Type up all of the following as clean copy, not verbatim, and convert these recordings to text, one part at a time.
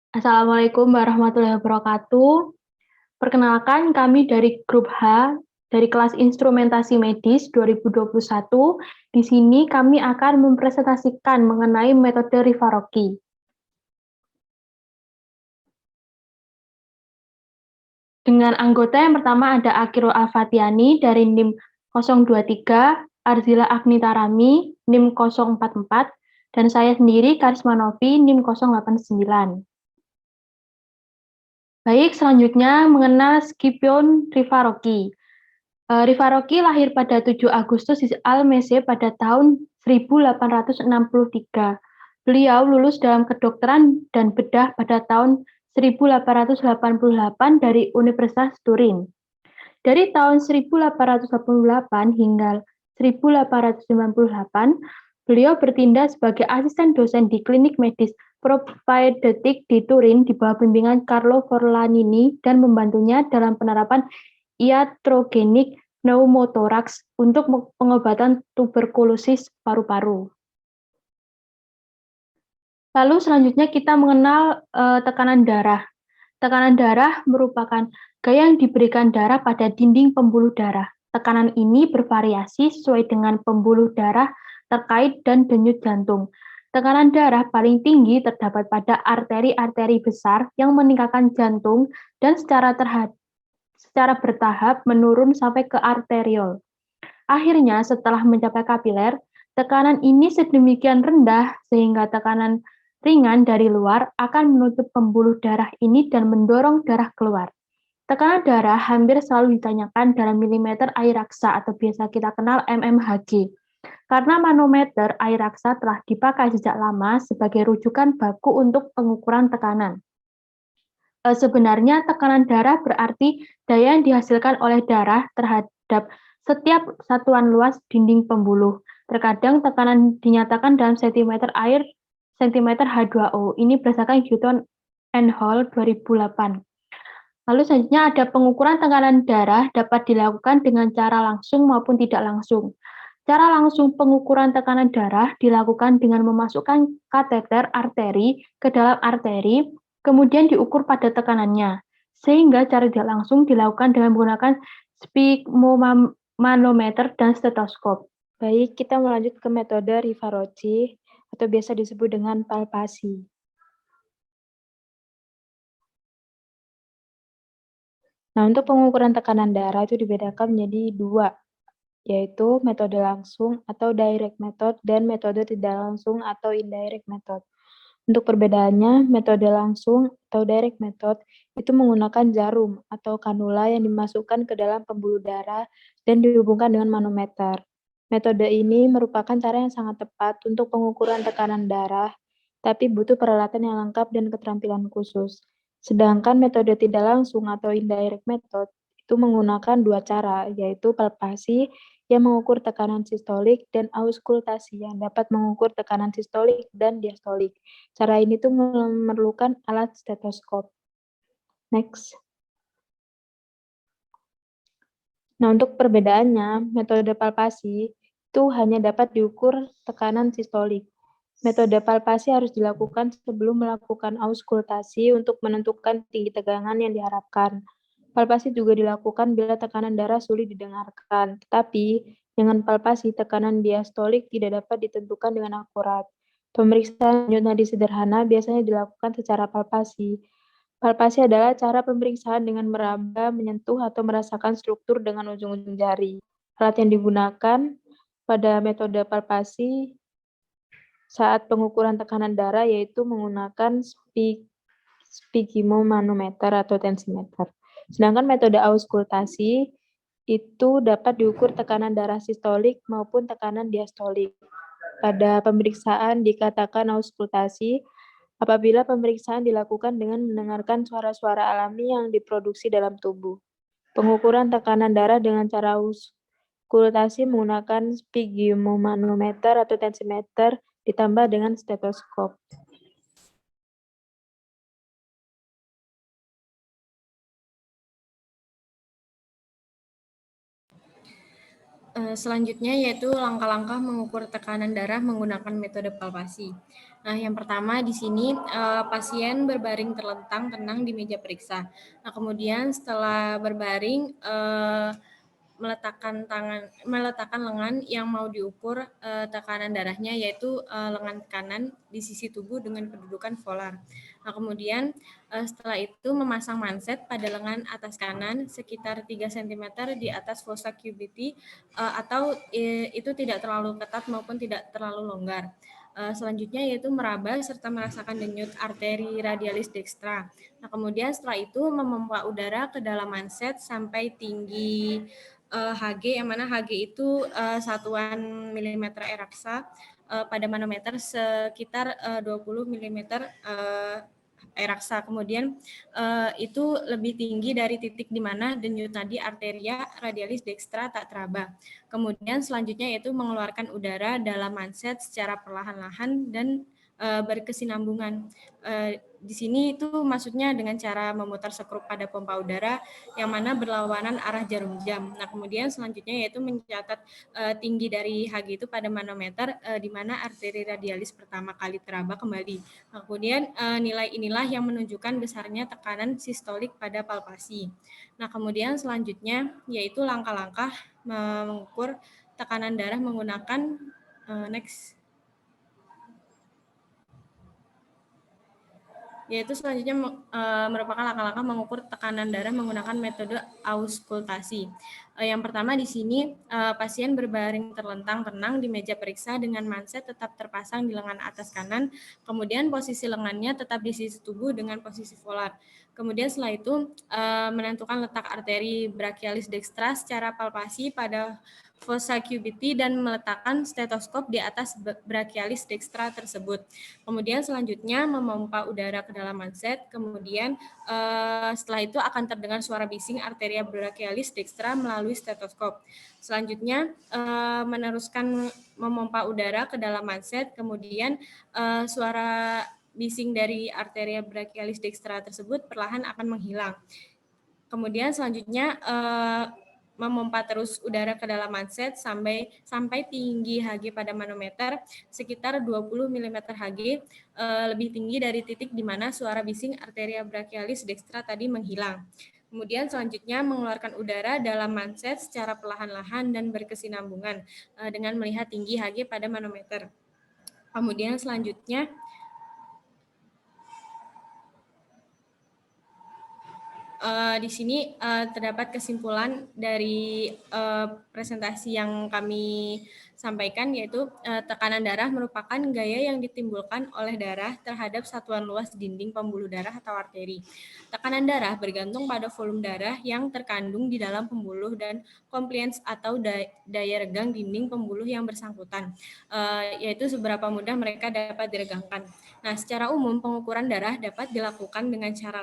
Assalamualaikum warahmatullahi wabarakatuh. Perkenalkan, kami dari grup H dari kelas Instrumentasi Medis 2021. Di sini kami akan mempresentasikan mengenai metode Rivaroki. Dengan anggota yang pertama ada Akirul Al-Fatiani dari NIM 023, Arzila Agnitarami NIM 044, dan saya sendiri Karisma Novi NIM 089. Baik, selanjutnya mengenal Scipion Rivaroki. Rivaroki lahir pada 7 Agustus di Almese pada tahun 1863. Beliau lulus dalam kedokteran dan bedah pada tahun 1888 dari Universitas Turin. Dari tahun 1888 hingga 1898, beliau bertindak sebagai asisten dosen di klinik medis propedeutik di Turin di bawah bimbingan Carlo Forlanini dan membantunya dalam penerapan iatrogenik pneumothorax untuk pengobatan tuberkulosis paru-paru. Lalu selanjutnya kita mengenal tekanan darah. Tekanan darah merupakan gaya yang diberikan darah pada dinding pembuluh darah. Tekanan ini bervariasi sesuai dengan pembuluh darah terkait dan denyut jantung. Tekanan darah paling tinggi terdapat pada arteri-arteri besar yang meningkatkan jantung dan secara bertahap menurun sampai ke arteriol. Akhirnya, setelah mencapai kapiler, tekanan ini sedemikian rendah sehingga tekanan ringan dari luar akan menutup pembuluh darah ini dan mendorong darah keluar. Tekanan darah hampir selalu ditanyakan dalam milimeter air raksa atau biasa kita kenal mmHg. Karena manometer air raksa telah dipakai sejak lama sebagai rujukan baku untuk pengukuran tekanan. Sebenarnya tekanan darah berarti daya yang dihasilkan oleh darah terhadap setiap satuan luas dinding pembuluh. Terkadang tekanan dinyatakan dalam sentimeter air sentimeter H2O. Ini berdasarkan Hutton and Hall 2008. Lalu selanjutnya ada pengukuran tekanan darah dapat dilakukan dengan cara langsung maupun tidak langsung. Cara langsung pengukuran tekanan darah dilakukan dengan memasukkan kateter arteri ke dalam arteri, kemudian diukur pada tekanannya. Sehingga cara tidak langsung dilakukan dengan menggunakan sphygmomanometer dan stetoskop. Baik, kita melanjut ke metode Rivaroki atau biasa disebut dengan palpasi. Nah, untuk pengukuran tekanan darah itu dibedakan menjadi dua, yaitu metode langsung atau direct method dan metode tidak langsung atau indirect method. Untuk perbedaannya, metode langsung atau direct method itu menggunakan jarum atau kanula yang dimasukkan ke dalam pembuluh darah dan dihubungkan dengan manometer. Metode ini merupakan cara yang sangat tepat untuk pengukuran tekanan darah, tapi butuh peralatan yang lengkap dan keterampilan khusus. Sedangkan metode tidak langsung atau indirect method itu menggunakan dua cara, yaitu palpasi yang mengukur tekanan sistolik dan auskultasi yang dapat mengukur tekanan sistolik dan diastolik. Cara ini tuh memerlukan alat stetoskop. Next. Nah, untuk perbedaannya, metode palpasi itu hanya dapat diukur tekanan sistolik. Metode palpasi harus dilakukan sebelum melakukan auskultasi untuk menentukan tinggi tegangan yang diharapkan. Palpasi juga dilakukan bila tekanan darah sulit didengarkan, tetapi dengan palpasi tekanan diastolik tidak dapat ditentukan dengan akurat. Pemeriksaan denyut nadi sederhana biasanya dilakukan secara palpasi. Palpasi adalah cara pemeriksaan dengan meraba, menyentuh, atau merasakan struktur dengan ujung-ujung jari. Alat yang digunakan pada metode palpasi saat pengukuran tekanan darah yaitu menggunakan sphygmomanometer atau tensimeter. Sedangkan metode auskultasi itu dapat diukur tekanan darah sistolik maupun tekanan diastolik. Pada pemeriksaan dikatakan auskultasi apabila pemeriksaan dilakukan dengan mendengarkan suara-suara alami yang diproduksi dalam tubuh. Pengukuran tekanan darah dengan cara auskultasi menggunakan sphygmomanometer atau tensimeter ditambah dengan stetoskop. Selanjutnya yaitu langkah-langkah mengukur tekanan darah menggunakan metode palpasi. Nah, yang pertama di sini pasien berbaring terlentang tenang di meja periksa. Nah, kemudian setelah berbaring meletakkan lengan yang mau diukur tekanan darahnya, yaitu lengan kanan di sisi tubuh dengan kedudukan volar. Nah, kemudian setelah itu memasang manset pada lengan atas kanan sekitar 3 cm di atas fossa cubitus atau itu tidak terlalu ketat maupun tidak terlalu longgar. Selanjutnya yaitu meraba serta merasakan denyut arteri radialis dextra. Nah, kemudian setelah itu memompa udara ke dalam manset sampai tinggi Hg, yang mana Hg itu satuan milimeter eraksa pada manometer sekitar 20 milimeter eraksa. Kemudian itu lebih tinggi dari titik di mana denyut nadi arteria radialis dextra tak teraba. Kemudian selanjutnya yaitu mengeluarkan udara dalam manset secara perlahan-lahan dan berkesinambungan. Di sini itu maksudnya dengan cara memutar sekrup pada pompa udara yang mana berlawanan arah jarum jam. Nah, kemudian selanjutnya yaitu mencatat tinggi dari Hg itu pada manometer di mana arteri radialis pertama kali teraba kembali. Nah, kemudian nilai inilah yang menunjukkan besarnya tekanan sistolik pada palpasi. Nah, kemudian selanjutnya yaitu langkah-langkah mengukur tekanan darah menggunakan yaitu selanjutnya merupakan langkah-langkah mengukur tekanan darah menggunakan metode auskultasi. Yang pertama di sini pasien berbaring terlentang tenang di meja periksa dengan manset tetap terpasang di lengan atas kanan, kemudian posisi lengannya tetap di sisi tubuh dengan posisi volar. Kemudian setelah itu menentukan letak arteri brachialis dextra secara palpasi pada fossa cubitus dan meletakkan stetoskop di atas brachialis dextra tersebut. Kemudian selanjutnya memompa udara ke dalam manset, kemudian setelah itu akan terdengar suara bising arteria brachialis dextra melalui stetoskop. Selanjutnya meneruskan memompa udara ke dalam manset, kemudian suara bising dari arteria brachialis dextra tersebut perlahan akan menghilang. Kemudian selanjutnya memompa terus udara ke dalam manset sampai tinggi Hg pada manometer sekitar 20 mm Hg, lebih tinggi dari titik di mana suara bising arteria brachialis dextra tadi menghilang. Kemudian selanjutnya mengeluarkan udara dalam manset secara perlahan-lahan dan berkesinambungan dengan melihat tinggi Hg pada manometer. Kemudian selanjutnya di sini terdapat kesimpulan dari presentasi yang kami sampaikan, yaitu tekanan darah merupakan gaya yang ditimbulkan oleh darah terhadap satuan luas dinding pembuluh darah atau arteri. Tekanan darah bergantung pada volume darah yang terkandung di dalam pembuluh dan compliance atau daya regang dinding pembuluh yang bersangkutan, yaitu seberapa mudah mereka dapat diregangkan. Nah, secara umum pengukuran darah dapat dilakukan dengan cara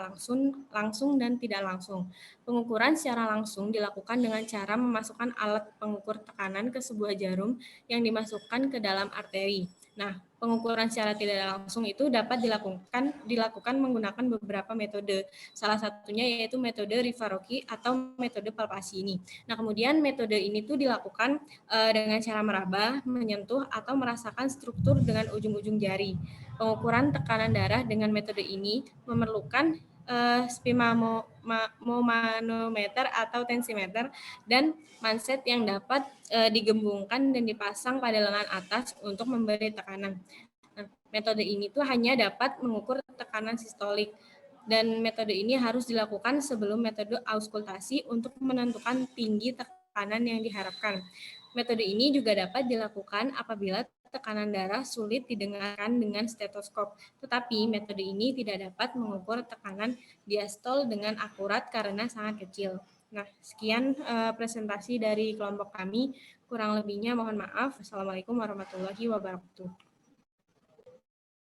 langsung dan tidak langsung. Pengukuran secara langsung dilakukan dengan cara memasukkan alat pengukur tekanan ke sebuah jarum yang dimasukkan ke dalam arteri. Nah, pengukuran secara tidak langsung itu dapat dilakukan menggunakan beberapa metode. Salah satunya yaitu metode Rivaroki atau metode palpasi ini. Nah, kemudian metode ini tuh dilakukan dengan cara meraba, menyentuh atau merasakan struktur dengan ujung-ujung jari. Pengukuran tekanan darah dengan metode ini memerlukan sphygmomanometer atau tensimeter dan manset yang dapat digembungkan dan dipasang pada lengan atas untuk memberi tekanan. Nah, metode ini tuh hanya dapat mengukur tekanan sistolik dan metode ini harus dilakukan sebelum metode auskultasi untuk menentukan tinggi tekanan yang diharapkan. Metode ini juga dapat dilakukan apabila tekanan darah sulit didengarkan dengan stetoskop, tetapi metode ini tidak dapat mengukur tekanan diastol dengan akurat karena sangat kecil. Nah, sekian presentasi dari kelompok kami. Kurang lebihnya mohon maaf. Assalamualaikum warahmatullahi wabarakatuh.